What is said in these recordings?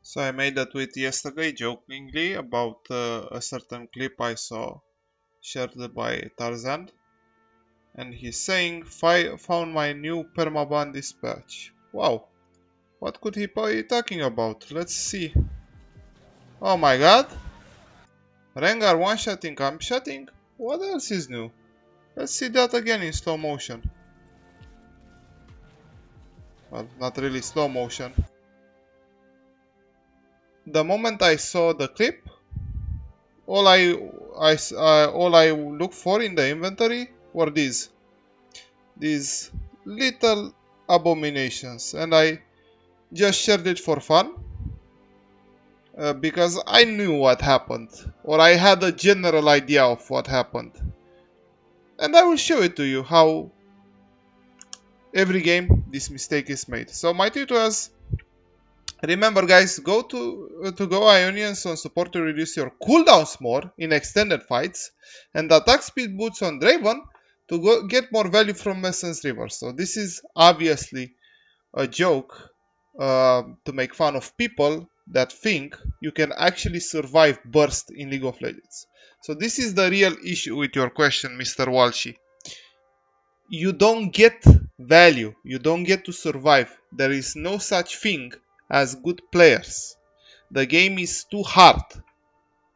So I made a tweet yesterday jokingly about a certain clip I saw shared by Tarzan, and he's saying, found my new permaban dispatch. Wow, what could he be talking about? Let's see. Oh my god, Rengar one-shotting, I'm shotting? What else is new? Let's see that again in slow motion. Well, not really slow motion. The moment I saw the clip, all I look for in the inventory were these little abominations, and I just shared it for fun because I knew what happened, or I had a general idea of what happened, and I will show it to you how every game this mistake is made. So my tweet was, remember guys, go go Ionians on support to reduce your cooldowns more in extended fights, and attack speed boots on Draven to get more value from Essence River. So this is obviously a joke to make fun of people that think you can actually survive burst in League of Legends. So this is the real issue with your question, Mr. Walshy. You don't get value, you don't get to survive. There is no such thing as good players. The game is too hard.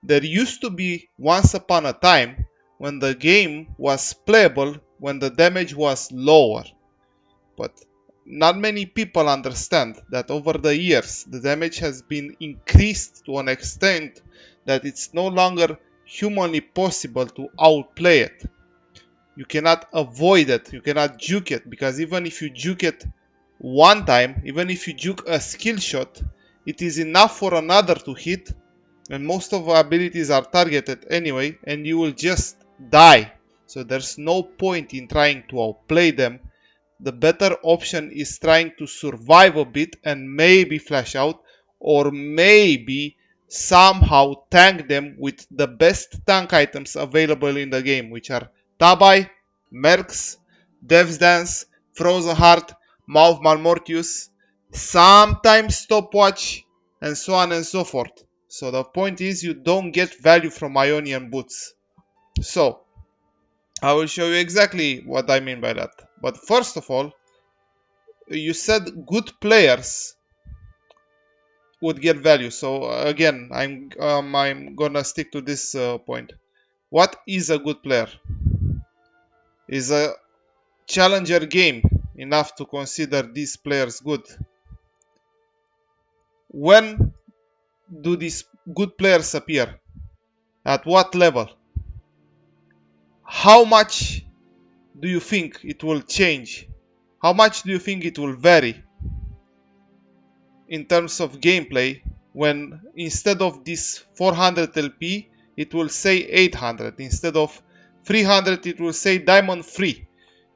There used to be once upon a time when the game was playable, when the damage was lower. But not many people understand that over the years the damage has been increased to an extent that it's no longer humanly possible to outplay it. You cannot avoid it, you cannot juke it, because even if you juke it one time, even if you juke a skill shot, it is enough for another to hit, and most of our abilities are targeted anyway, and you will just die. So there's no point in trying to outplay them. The better option is trying to survive a bit and maybe flash out, or maybe somehow tank them with the best tank items available in the game, which are Tabi, Mercs, Dev's Dance, Frozen Heart, Mouth Malmortius, sometimes Stopwatch, and so on and so forth. So the point is, you don't get value from Ionian boots. So I will show you exactly what I mean by that. But first of all, you said good players would get value. So again, I'm gonna stick to this point. What is a good player? Is a challenger game enough to consider these players good? When do these good players appear? At what level? How much do you think it will change? How much do you think it will vary in terms of gameplay when instead of this 400 LP it will say 800, instead of 300 it will say diamond 3,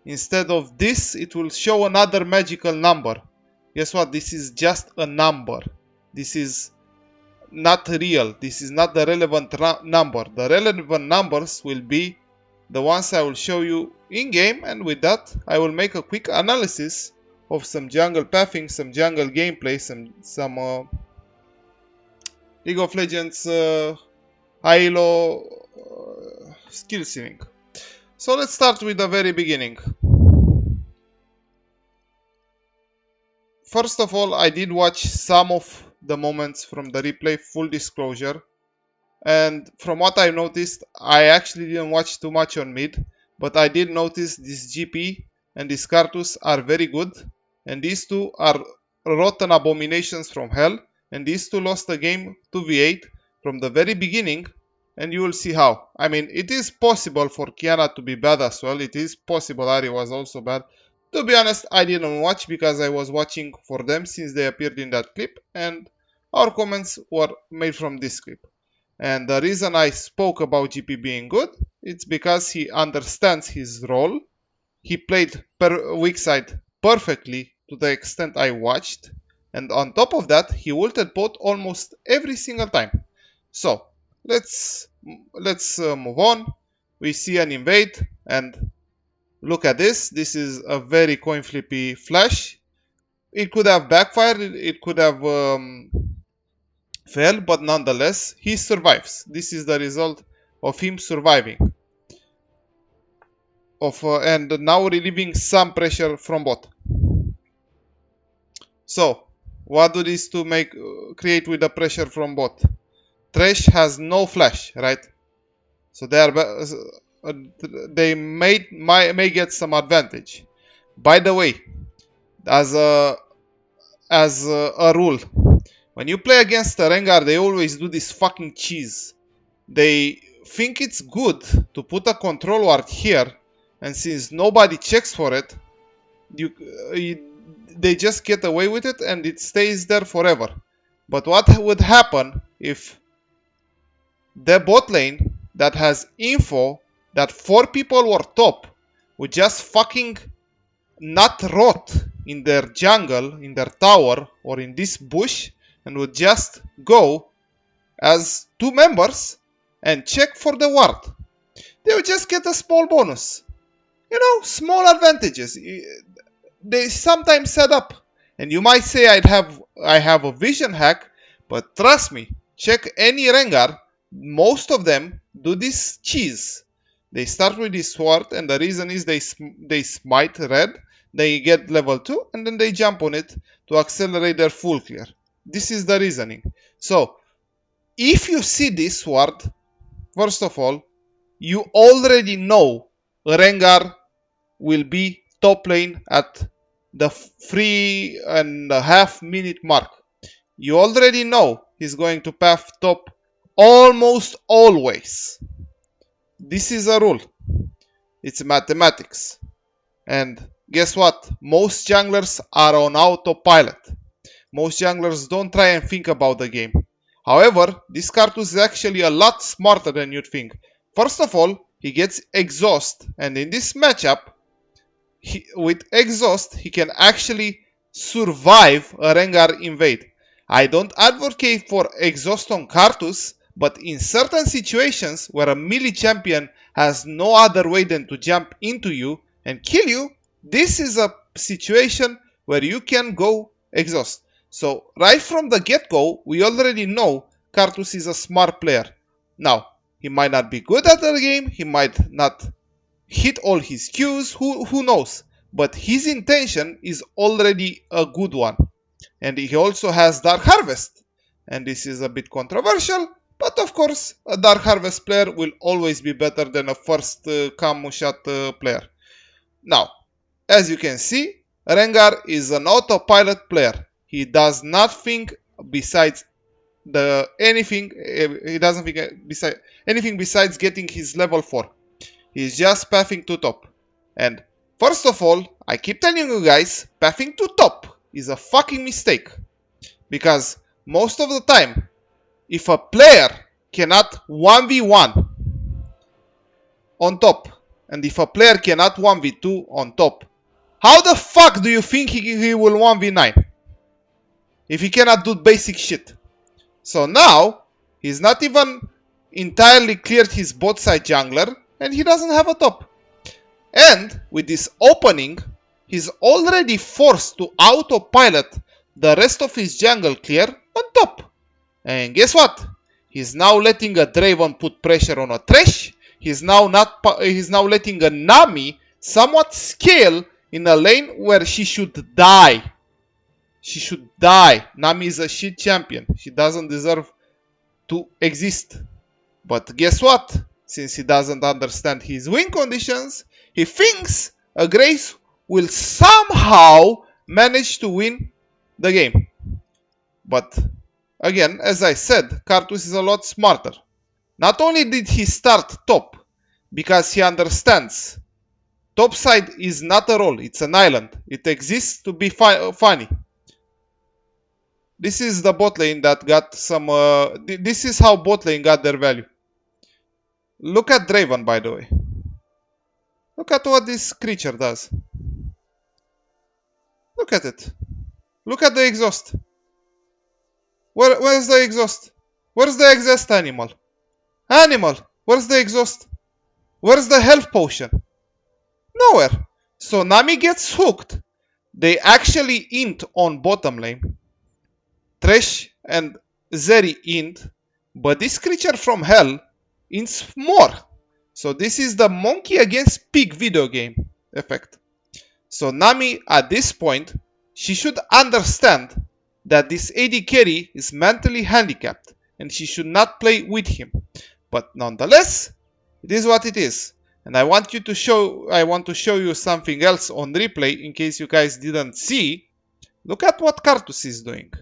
instead of this it will show another magical number? Guess what? This is just a number. This is not real. This is not the relevant number. The relevant numbers will be the ones I will show you in game, and with that I will make a quick analysis of some jungle pathing, some jungle gameplay, some League of Legends high elo skill ceiling. So let's start with the very beginning. First of all, I did watch some of the moments from the replay, full disclosure, and from what I noticed, I actually didn't watch too much on mid, but I did notice this GP and this Cartus are very good, and these two are rotten abominations from hell, and these two lost the game 2v8 from the very beginning, and you will see how. I mean, it is possible for Kiana to be bad as well. It is possible Ari was also bad. To be honest, I didn't watch because I was watching for them since they appeared in that clip, and our comments were made from this clip. And the reason I spoke about GP being good, it's because he understands his role. He played weak side perfectly to the extent I watched. And on top of that, he ulted bot almost every single time. So, let's move on. We see an invade, and look at this. This is a very coin flippy flash. It could have backfired. It could have Fail, but nonetheless, he survives. This is the result of him surviving. And now relieving some pressure from bot. So, what do these two create with the pressure from bot? Thresh has no flash, right? So they may get some advantage. By the way, as a rule, when you play against a Rengar, they always do this fucking cheese. They think it's good to put a control ward here, and since nobody checks for it, they just get away with it and it stays there forever. But what would happen if the bot lane that has info that 4 people were top would just fucking not rot in their jungle, in their tower, or in this bush, and would just go as 2 members and check for the ward? They would just get a small bonus. You know, small advantages. They sometimes set up. And you might say I have a vision hack, but trust me, check any Rengar. Most of them do this cheese. They start with this sword, and the reason is they smite red, they get level 2, and then they jump on it to accelerate their full clear. This is the reasoning. So, if you see this sword, first of all, you already know Rengar will be top lane at the 3.5 minute mark. You already know he's going to path top almost always. This is a rule. It's mathematics. And guess what? Most junglers are on autopilot. Most junglers don't try and think about the game. However, this Karthus is actually a lot smarter than you'd think. First of all, he gets exhaust, and in this matchup, with exhaust, he can actually survive a Rengar invade. I don't advocate for exhaust on Karthus, but in certain situations where a melee champion has no other way than to jump into you and kill you, this is a situation where you can go exhaust. So right from the get-go, we already know Karthus is a smart player. Now, he might not be good at the game, he might not hit all his Qs, who knows? But his intention is already a good one. And he also has Dark Harvest. And this is a bit controversial, but of course, a Dark Harvest player will always be better than a first come shot player. Now, as you can see, Rengar is an autopilot player. He does not think besides anything besides getting his level 4. He's just pathing to top. And first of all, I keep telling you guys, pathing to top is a fucking mistake. Because most of the time, if a player cannot 1v1 on top, and if a player cannot 1v2 on top, how the fuck do you think he will 1v9? If he cannot do basic shit. So now, he's not even entirely cleared his bot side jungler, and he doesn't have a top. And with this opening, he's already forced to autopilot the rest of his jungle clear on top. And guess what? He's now letting a Draven put pressure on a Thresh. He's now letting a Nami somewhat scale in a lane where she should die. She should die. Nami is a shit champion. She doesn't deserve to exist. But guess what? Since he doesn't understand his win conditions, he thinks a Grace will somehow manage to win the game. But again, as I said, Karthus is a lot smarter. Not only did he start top, because he understands top side is not a role, it's an island. It exists to be funny. This is the bot lane that got some... this is how bot lane got their value. Look at Draven, by the way. Look at what this creature does. Look at it. Look at the exhaust. Where's the exhaust? Where's the exhaust animal? Animal! Where's the exhaust? Where's the health potion? Nowhere. So Nami gets hooked. They actually int on bottom lane. Thresh and Zeri int, but this creature from hell ints more. So this is the monkey against pig video game effect. So Nami, at this point, she should understand that this AD carry is mentally handicapped and she should not play with him. But nonetheless, it is what it is. And I want to show you something else on replay in case you guys didn't see. Look at what Kartus is doing.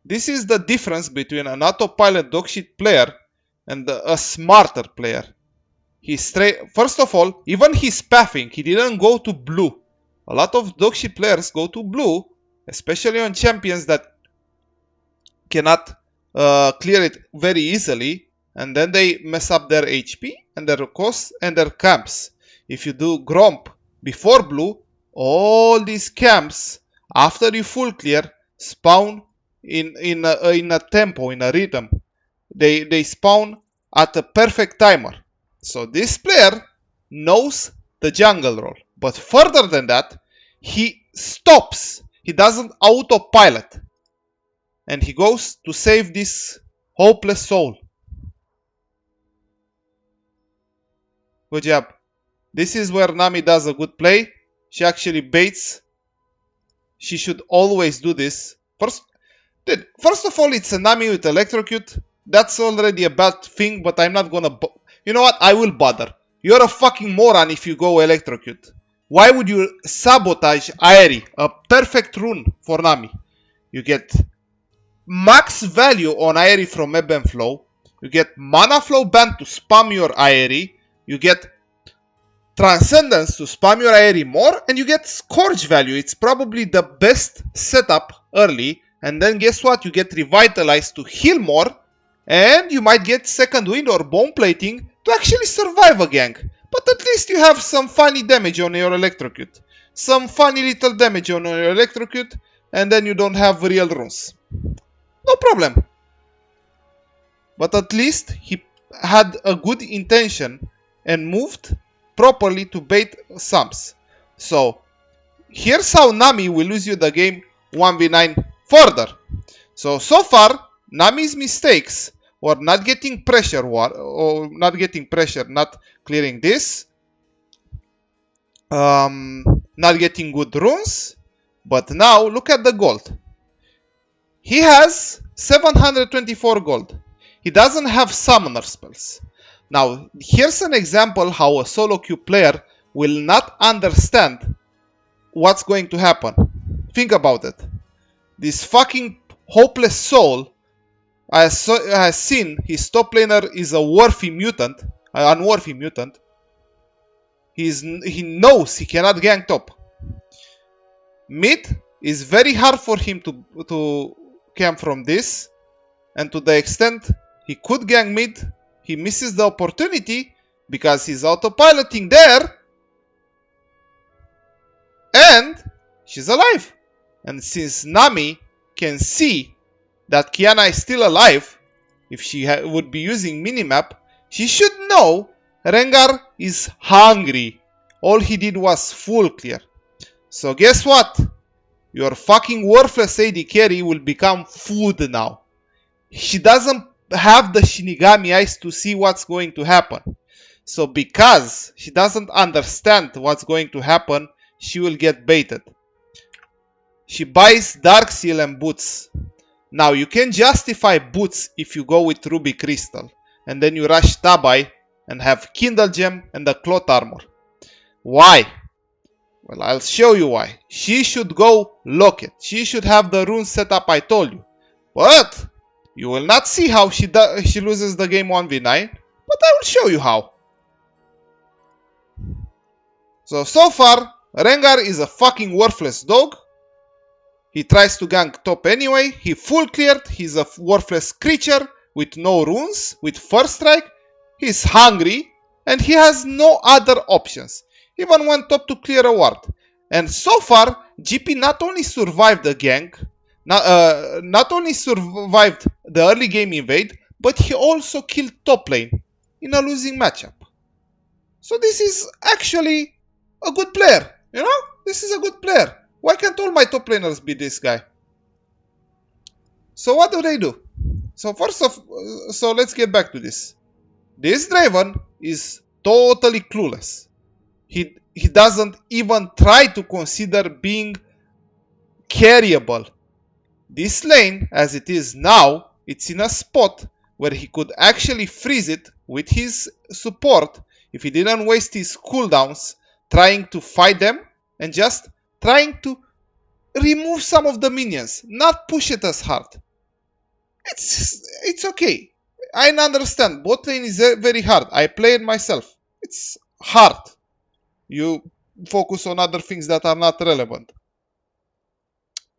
This is the difference between an autopilot dogshit player and a smarter player. First of all, even his pathing, he didn't go to blue. A lot of dogshit players go to blue, especially on champions that cannot clear it very easily, and then they mess up their HP and their costs and their camps. If you do Gromp before blue, all these camps, after you full clear, spawn in a tempo, in a rhythm. They spawn at a perfect timer. So this player knows the jungle role. But further than that, he stops. He doesn't autopilot. And he goes to save this hopeless soul. Good job. This is where Nami does a good play. She actually baits. She should always do this. First of all, it's a Nami with Electrocute. That's already a bad thing, but I'm not gonna... You know what? I will bother. You're a fucking moron if you go Electrocute. Why would you sabotage Aeri? A perfect rune for Nami. You get max value on Aeri from Ebb and Flow. You get Mana Flow Band to spam your Aeri. You get Transcendence to spam your Aeri more. And you get Scourge value. It's probably the best setup early. And then guess what? You get Revitalized to heal more. And you might get Second Wind or Bone Plating to actually survive a gank. But at least you have some funny damage on your Electrocute. Some funny little damage on your Electrocute. And then you don't have real runes. No problem. But at least he had a good intention and moved properly to bait Sums. So here's how Nami will lose you the game 1v9 further. So far, Nami's mistakes were not getting pressure, not clearing this, not getting good runes, but now look at the gold. He has 724 gold. He doesn't have summoner spells. Now, here's an example how a solo queue player will not understand what's going to happen. Think about it. This fucking hopeless soul has seen his top laner is a unworthy mutant. He knows he cannot gank top. Mid is very hard for him to camp from this, and to the extent he could gank mid, he misses the opportunity because he's autopiloting there, and she's alive. And since Nami can see that Kiana is still alive, if she would be using minimap, she should know Rengar is hungry. All he did was full clear. So guess what? Your fucking worthless AD carry will become food now. She doesn't have the Shinigami eyes to see what's going to happen. So because she doesn't understand what's going to happen, she will get baited. She buys Dark Seal and boots. Now you can justify boots if you go with Ruby Crystal. And then you rush Tabi and have Kindle Gem and the Cloth Armor. Why? Well, I'll show you why. She should go Locket. She should have the rune setup I told you. But you will not see how she loses the game 1v9. But I will show you how. So far, Rengar is a fucking worthless dog. He tries to gank top anyway. He full cleared. He's a worthless creature with no runes, with first strike. He's hungry and he has no other options. Even went top to clear a ward. And so far, GP not only survived the gank, not only survived the early game invade, but he also killed top lane in a losing matchup. So this is actually a good player, you know? This is a good player. Why can't all my top laners be this guy? So what do? So let's get back to this. This Draven is totally clueless. He doesn't even try to consider being carryable. This lane, as it is now, it's in a spot where he could actually freeze it with his support if he didn't waste his cooldowns trying to fight them and just trying to remove some of the minions, not push it as hard. It's okay. I understand. Bot lane is very hard. I play it myself. It's hard. You focus on other things that are not relevant.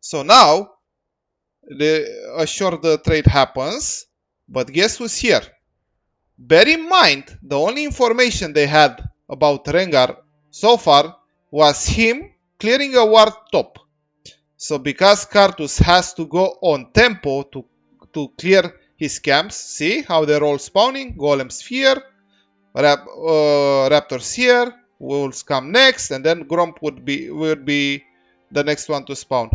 So now, a short trade happens, but guess who's here? Bear in mind, the only information they had about Rengar so far was him clearing a ward top. So because Karthus has to go on tempo to clear his camps, see how they're all spawning? Golems here, Raptors here, Wolves come next, and then Gromp would be the next one to spawn.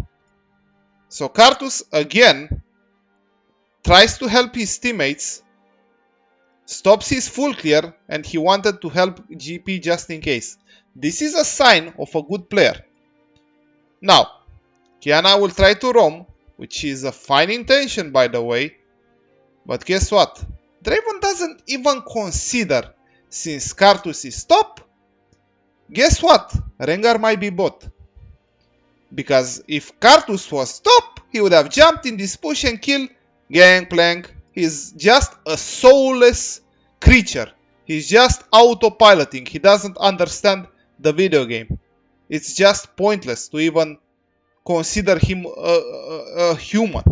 So Karthus again tries to help his teammates, stops his full clear, and he wanted to help GP just in case. This is a sign of a good player. Now, Kiana will try to roam, which is a fine intention by the way, but guess what? Draven doesn't even consider, since Karthus is top, guess what? Rengar might be bot. Because if Karthus was top, he would have jumped in this push and killed Gangplank. He's just a soulless creature. He's just autopiloting. He doesn't understand the video game. It's just pointless to even consider him a human.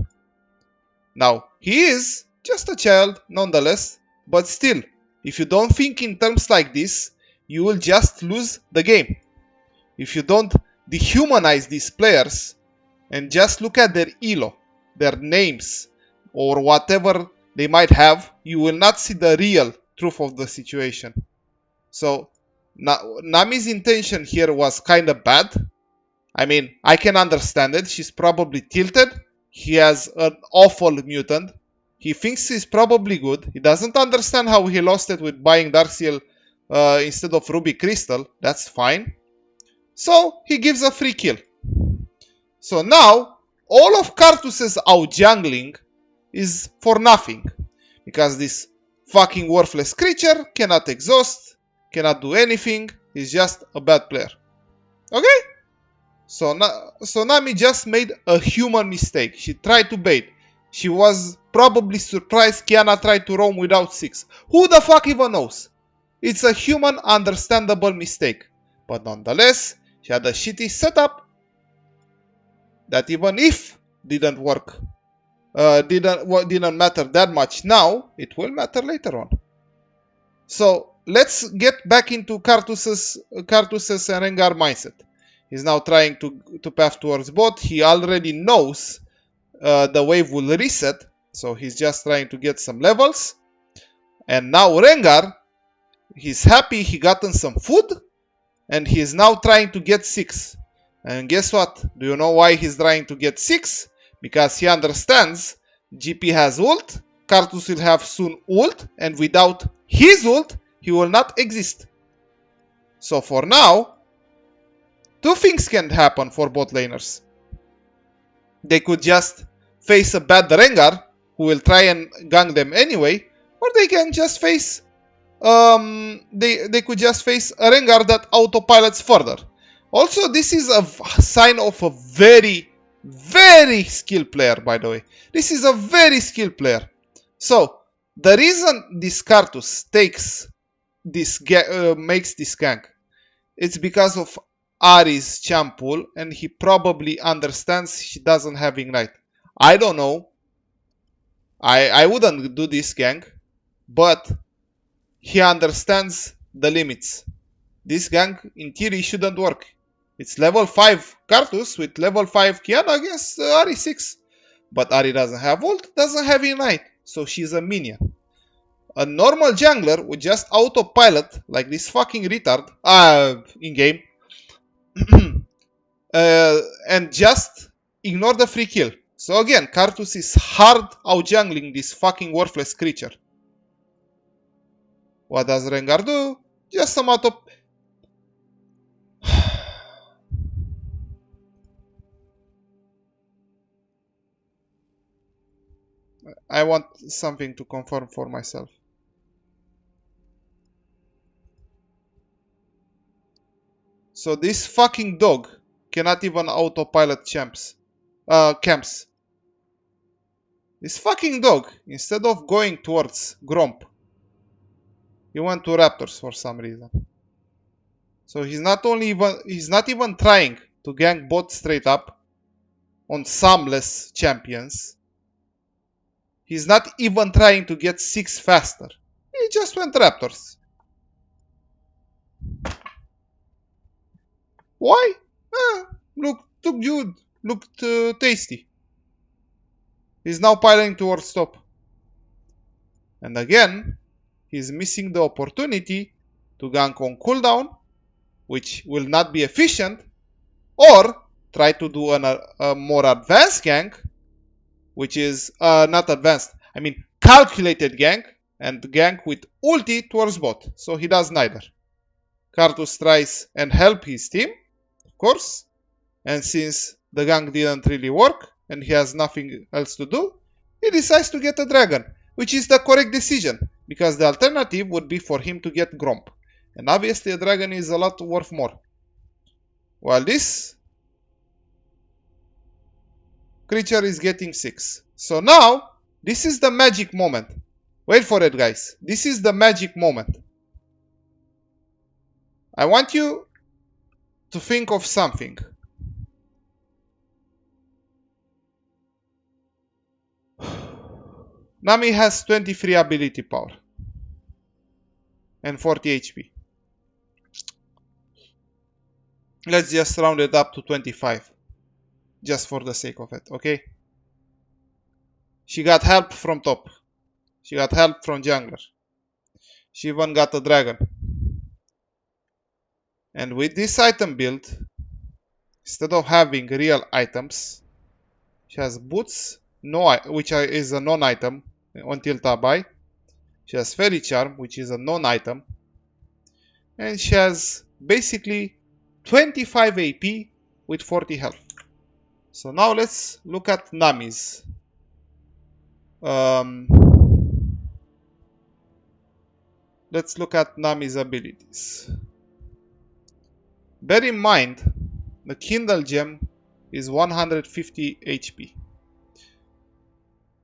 Now, he is just a child nonetheless, but still, if you don't think in terms like this, you will just lose the game. If you don't dehumanize these players and just look at their elo, their names, or whatever they might have, you will not see the real truth of the situation. So, Nami's intention here was kind of bad. I mean, I can understand it. She's probably tilted. He has an awful mutant. He thinks he's probably good. He doesn't understand how he lost it with buying Darkseal instead of Ruby Crystal. That's fine. So, he gives a free kill. So now, all of Karthus's out-jungling is for nothing. Because this fucking worthless creature cannot exhaust, cannot do anything. He's just a bad player. Okay? So Nami just made a human mistake. She tried to bait. She was probably surprised Kiana tried to roam without 6. Who the fuck even knows? It's a human understandable mistake. But nonetheless, she had a shitty setup that even if didn't work, didn't matter that much now, it will matter later on. So let's get back into Karthus's and Rengar mindset. He's now trying to path towards bot. He already knows the wave will reset, so he's just trying to get some levels. And now Rengar, he's happy he gotten some food, and he's now trying to get 6. And guess what? Do you know why he's trying to get 6? Because he understands GP has ult, Karthus will have soon ult, and without his ult, he will not exist. So for now, two things can happen for bot laners. They could just face a bad Rengar, who will try and gank them anyway, or they can just face they could just face a Rengar that autopilots further. Also, this is a sign of a very, very skilled player, by the way. This is a very skilled player. So, the reason this Karthus makes this gank, it's because of Ahri's champ pool, and he probably understands he doesn't have Ignite. I don't know. I wouldn't do this gank, but he understands the limits. This gank, in theory, shouldn't work. It's level 5 Karthus with level 5 Kiana against Ahri 6. But Ahri doesn't have ult, doesn't have Ignite, so she's a minion. A normal jungler would just autopilot like this fucking retard in-game and just ignore the free kill. So again, Karthus is hard out-jungling this fucking worthless creature. What does Rengar do? Just some auto... I want something to confirm for myself. So this fucking dog cannot even autopilot camps. This fucking dog, instead of going towards Gromp, he went to Raptors for some reason. So he's not even trying to gank bot straight up on some less champions. He's not even trying to get 6 faster. He just went Raptors. Why? Looked good. Looked tasty. He's now piling towards top. And again, he's missing the opportunity to gank on cooldown, which will not be efficient, or try to do a more advanced gank, which is not advanced, I mean calculated gank, and gank with ulti towards bot. So he does neither. Karthus tries and help his team, of course, and since the gank didn't really work and he has nothing else to do, he decides to get a dragon, which is the correct decision, because the alternative would be for him to get Gromp. And obviously a dragon is a lot worth more. While this creature is getting 6. So now, this is the magic moment. Wait for it, guys. This is the magic moment. I want you to think of something. Nami has 23 ability power and 40 HP. Let's just round it up to 25, just for the sake of it, okay? She got help from top. She got help from jungler. She even got a dragon. And with this item build, instead of having real items, she has boots, which is a non-item until Tabi. She has Fairy Charm, which is a non-item. And she has basically 25 AP with 40 health. So now let's look at Nami's. Let's look at Nami's abilities. Bear in mind, the Kindle gem is 150 HP.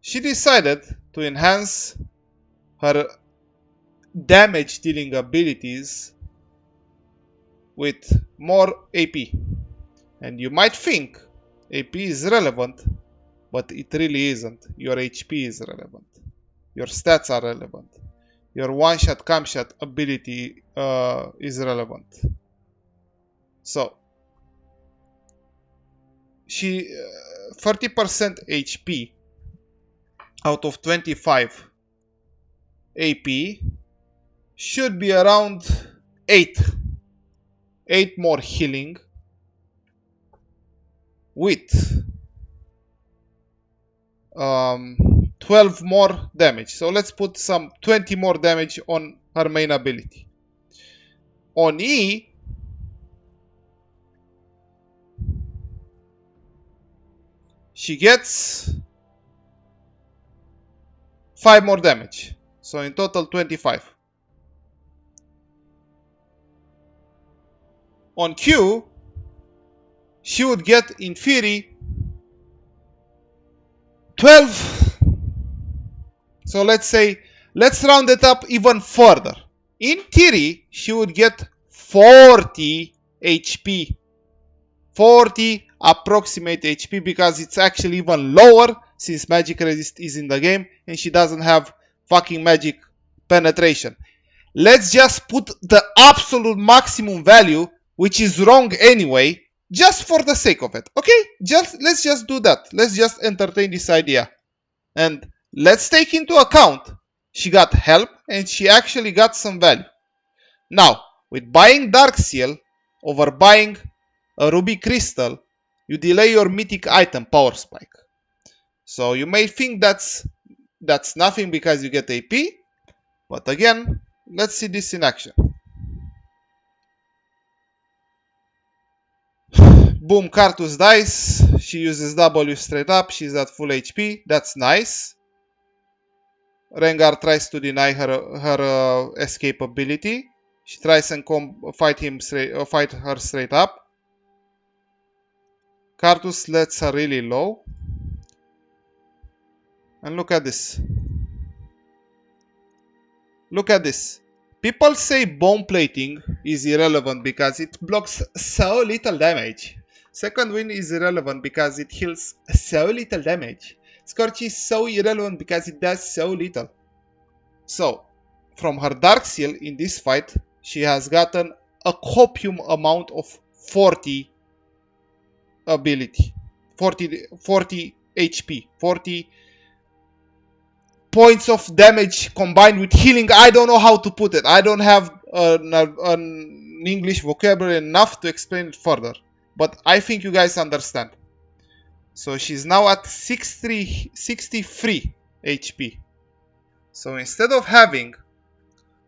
She decided to enhance her damage dealing abilities with more AP. And you might think AP is relevant, but it really isn't. Your HP is relevant. Your stats are relevant. Your one-shot, come-shot ability is relevant. So, she 30% HP out of 25 AP should be around 8 more healing with 12 more damage. So let's put some 20 more damage on her main ability. On E, she gets 5 more damage. So in total 25. On Q, she would get in theory 12. So let's round it up even further. In theory, she would get 40 HP. 40 approximate HP, because it's actually even lower since magic resist is in the game and she doesn't have fucking magic penetration. Let's just put the absolute maximum value, which is wrong anyway, just for the sake of it, okay? Let's just do that. Let's just entertain this idea. And let's take into account she got help and she actually got some value. Now, with buying Dark Seal over buying a Ruby Crystal, you delay your mythic item, Power Spike. So you may think that's nothing because you get AP, but again, let's see this in action. Boom, Cartus dies. She uses W straight up. She's at full HP. That's nice. Rengar tries to deny her escape ability. She tries and fight her straight up. Cartus lets her really low. And look at this. Look at this. People say bone plating is irrelevant because it blocks so little damage. Second wind is irrelevant because it heals so little damage. Scorch is so irrelevant because it does so little. So, from her Dark Seal in this fight, she has gotten a copium amount of 40 ability. 40 HP. 40 points of damage combined with healing. I don't know how to put it. I don't have an English vocabulary enough to explain it further. But I think you guys understand. So she's now at 63 HP. So instead of having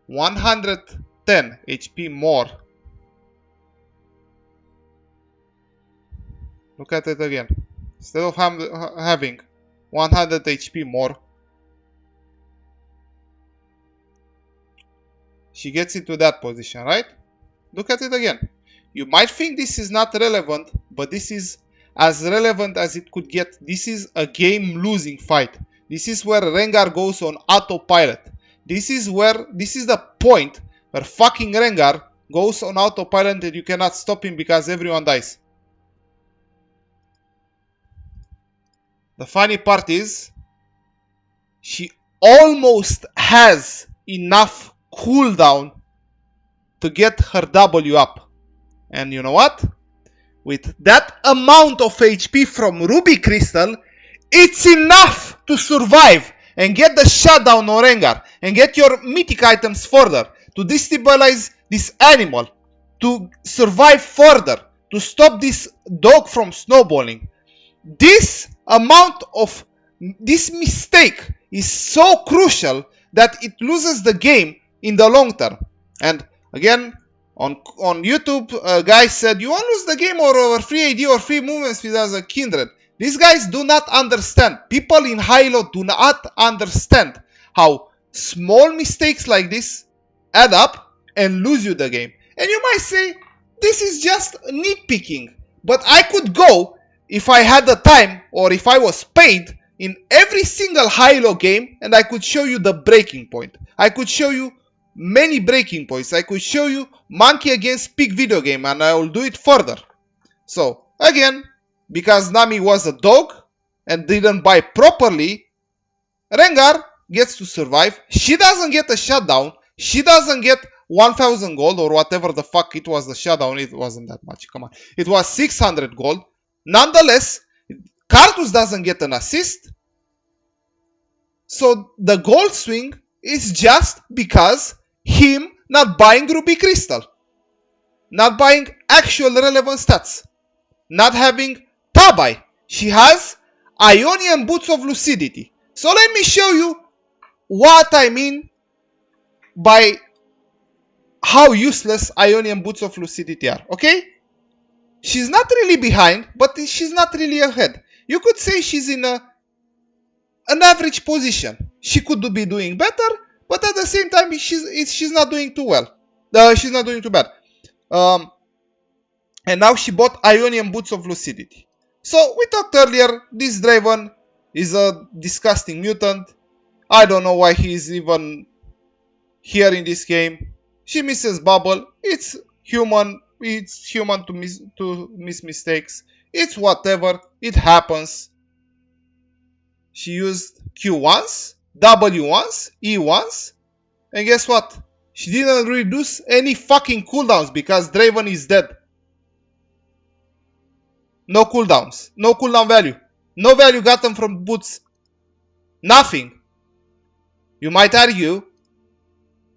110 HP more, look at it again. Instead of having 100 HP more, she gets into that position, right? Look at it again. You might think this is not relevant, but this is as relevant as it could get. This is a game-losing fight. This is where Rengar goes on autopilot. This is the point where fucking Rengar goes on autopilot and you cannot stop him because everyone dies. The funny part is, she almost has enough cooldown to get her W up. And you know what? With that amount of HP from Ruby Crystal, it's enough to survive and get the shutdown on Rengar and get your mythic items further, to destabilize this animal, to survive further, to stop this dog from snowballing. This mistake is so crucial that it loses the game in the long term. And again, on YouTube, a guy said, you won't lose the game over free AD or free movements with as a kindred. These guys do not understand. People in high-low do not understand how small mistakes like this add up and lose you the game. And you might say, this is just nitpicking. But I could go, if I had the time or if I was paid, in every single high-low game, and I could show you the breaking point. I could show you many breaking points. I could show you monkey against pig video game, and I will do it further. So, again, because Nami was a dog and didn't buy properly, Rengar gets to survive. She doesn't get a shutdown. She doesn't get 1000 gold or whatever the fuck it was the shutdown. It wasn't that much. Come on. It was 600 gold. Nonetheless, Cartus doesn't get an assist. So the gold swing is just because him not buying Ruby Crystal. Not buying actual relevant stats. Not having Tabi. She has Ionian Boots of Lucidity. So let me show you what I mean by how useless Ionian Boots of Lucidity are. Okay? She's not really behind, but she's not really ahead. You could say she's in an average position. She could be doing better, but at the same time, she's not doing too well. She's not doing too bad. And now she bought Ionian Boots of Lucidity. So we talked earlier, this Draven is a disgusting mutant. I don't know why he is even here in this game. She misses bubble. It's human. It's human to miss mistakes. It's whatever. It happens. She used Q once, W once, E once. And guess what? She didn't reduce any fucking cooldowns because Draven is dead. No cooldowns. No cooldown value. No value gotten from boots. Nothing. You might argue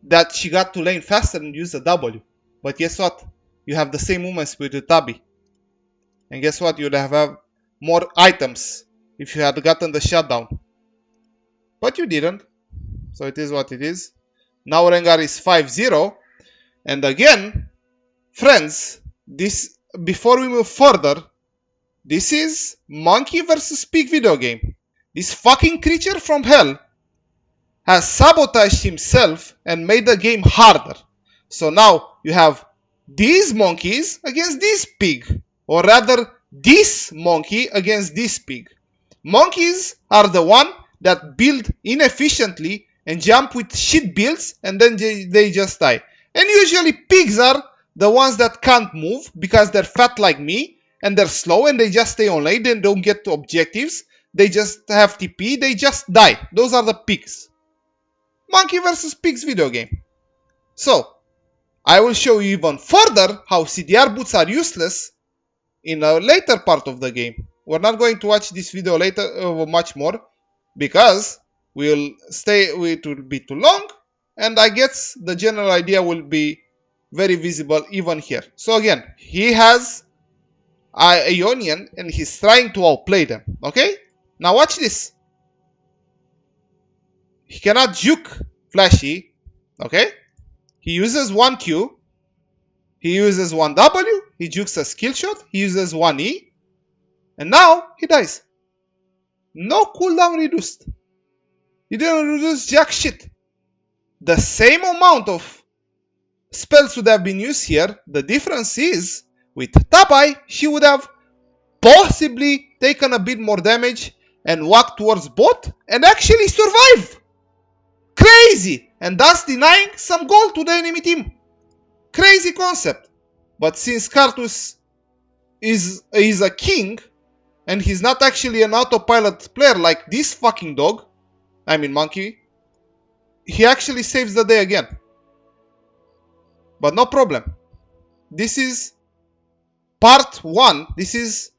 that she got to lane faster and use the W. But guess what? You have the same movement speed with Tabi. And guess what? You'll have more items if you had gotten the shutdown. But you didn't. So it is what it is. Now Rengar is 5-0. And again, friends, this before we move further, this is monkey versus pig video game. This fucking creature from hell has sabotaged himself and made the game harder. So now you have these monkeys against this pig. Or rather, this monkey against this pig. Monkeys are the one that build inefficiently and jump with shit builds and then they just die. And usually pigs are the ones that can't move because they're fat like me and they're slow and they just stay on lane, they don't get to objectives, they just have TP, they just die. Those are the pigs. Monkey versus pigs video game. So, I will show you even further how CDR boots are useless in a later part of the game. We're not going to watch this video later much more because it will be too long and I guess the general idea will be very visible even here. So again, he has Ionian and he's trying to outplay them. Okay? Now watch this. He cannot juke Flashy. Okay? He uses 1 Q. He uses 1 W. He jukes a skill shot. He uses 1 E. And now he dies. No cooldown reduced. He didn't reduce jack shit. The same amount of spells would have been used here. The difference is with Tabi, she would have possibly taken a bit more damage and walked towards bot and actually survive. Crazy! And thus denying some gold to the enemy team. Crazy concept. But since Karthus is a king and he's not actually an autopilot player like this fucking dog, I mean monkey, he actually saves the day again. But no problem. This is part 1. This is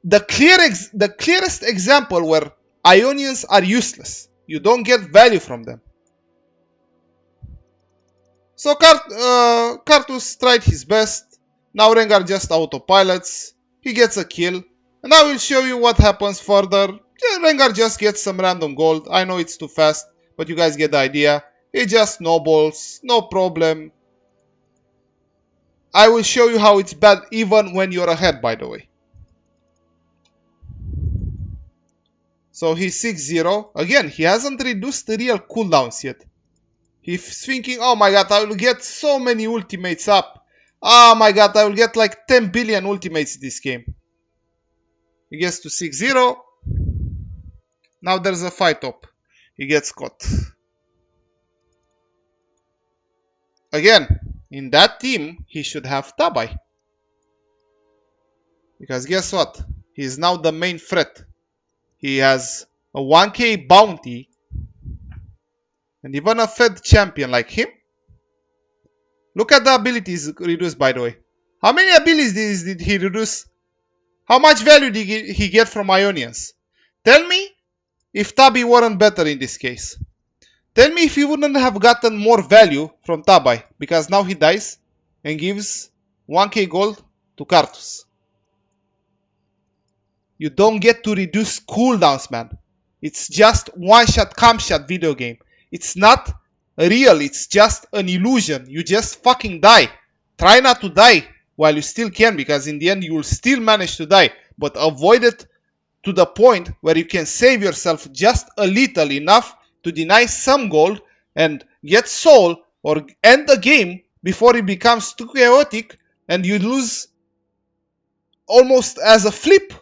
the clearest example where Ionians are useless. You don't get value from them. So Karthus tried his best. Now Rengar just autopilots. He gets a kill. And I will show you what happens further. Rengar just gets some random gold. I know it's too fast, but you guys get the idea. It just snowballs. No problem. I will show you how it's bad even when you're ahead, by the way. So he's 6-0. Again, he hasn't reduced the real cooldowns yet. He's thinking, oh my god, I will get so many ultimates up. Oh my god, I will get like 10 billion ultimates this game. He gets to 6-0. Now there's a fight up. He gets caught. Again, in that team, he should have Tabi. Because guess what? He is now the main threat. He has a 1k bounty. And even a fed champion like him. Look at the abilities reduced, by the way. How many abilities did he reduce? How much value did he get from Ionians? Tell me if Tabi weren't better in this case. Tell me if he wouldn't have gotten more value from Tabi. Because now he dies and gives 1k gold to Karthus. You don't get to reduce cooldowns, man. It's just one-shot, come-shot video game. It's not real. It's just an illusion. You just fucking die. Try not to die while you still can, because in the end you will still manage to die. But avoid it to the point where you can save yourself just a little enough to deny some gold and get soul or end the game before it becomes too chaotic and you lose almost as a flip.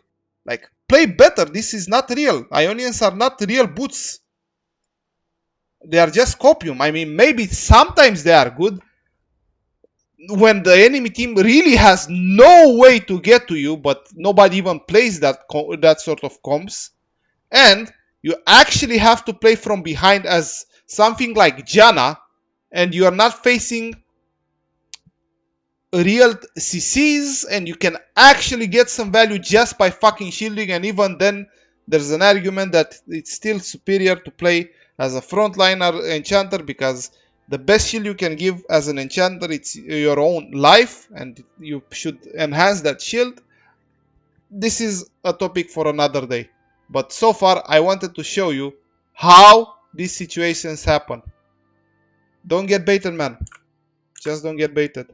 Like, play better. This is not real. Ionians are not real boots. They are just copium. I mean, maybe sometimes they are good when the enemy team really has no way to get to you, but nobody even plays that sort of comps. And you actually have to play from behind as something like Janna, and you are not facing real CCs, and you can actually get some value just by fucking shielding, and even then there's an argument that it's still superior to play as a frontliner enchanter, because the best shield you can give as an enchanter, it's your own life, and you should enhance that shield. This is a topic for another day. But so far, I wanted to show you how these situations happen. Don't get baited, man. Just don't get baited.